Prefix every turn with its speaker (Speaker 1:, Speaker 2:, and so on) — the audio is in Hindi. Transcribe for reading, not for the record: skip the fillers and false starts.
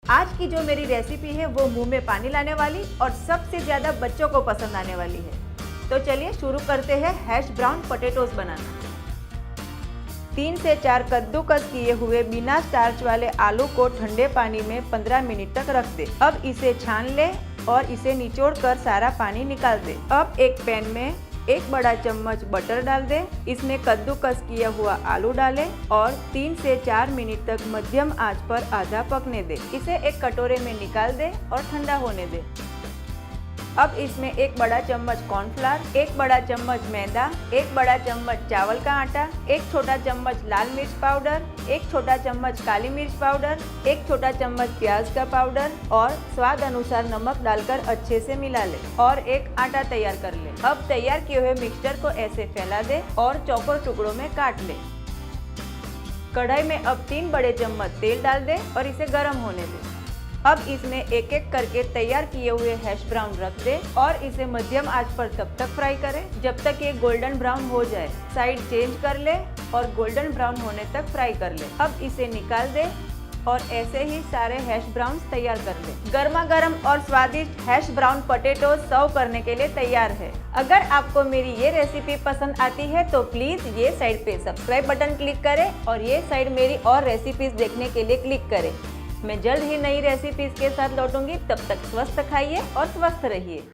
Speaker 1: आज की जो मेरी रेसिपी है वो मुंह में पानी लाने वाली और सबसे ज़्यादा बच्चों को पसंद आने वाली है। तो चलिए शुरू करते हैं हैश ब्राउन पोटैटोज बनाना। 3 से 4 कद्दूकस किए हुए बिना स्टार्च वाले आलू को ठंडे पानी में 15 मिनट तक रख दे। अब इसे छान ले और इसे निचोड़कर सारा पानी निकाल दे। अब एक पैन में 1 बड़ा चम्मच बटर डाल दे। इसमें कद्दूकस किया हुआ आलू डालें और 3 से 4 मिनट तक मध्यम आंच पर आधा पकने दे। इसे एक कटोरे में निकाल दे और ठंडा होने दे। अब इसमें 1 बड़ा चम्मच कॉर्नफ्लावर, 1 बड़ा चम्मच मैदा, 1 बड़ा चम्मच चावल का आटा, 1 छोटा चम्मच लाल मिर्च पाउडर, 1 छोटा चम्मच काली मिर्च पाउडर, 1 छोटा चम्मच प्याज का पाउडर और स्वाद अनुसार नमक डालकर अच्छे से मिला ले और एक आटा तैयार कर ले। अब तैयार किए हुए मिक्सचर को ऐसे फैला दे और चौकोर टुकड़ों में काट ले। कढ़ाई में अब 3 बड़े चम्मच तेल डाल दे और इसे गर्म होने दे। अब इसमें एक एक करके तैयार किए हुए हैश ब्राउन रख दे और इसे मध्यम आंच पर तब तक फ्राई करें जब तक ये गोल्डन ब्राउन हो जाए। साइड चेंज कर ले और गोल्डन ब्राउन होने तक फ्राई कर ले। अब इसे निकाल दे और ऐसे ही सारे हैश ब्राउन तैयार कर ले। गर्मा गर्म और स्वादिष्ट हैश ब्राउन पोटैटो सर्व करने के लिए तैयार है। अगर आपको मेरी ये रेसिपी पसंद आती है तो प्लीज़ ये साइड पे सब्सक्राइब बटन क्लिक करें और ये साइड मेरी और रेसिपीज देखने के लिए क्लिक करें। मैं जल्द ही नई रेसिपीज के साथ लौटूंगी। तब तक स्वस्थ खाइए और स्वस्थ रहिए।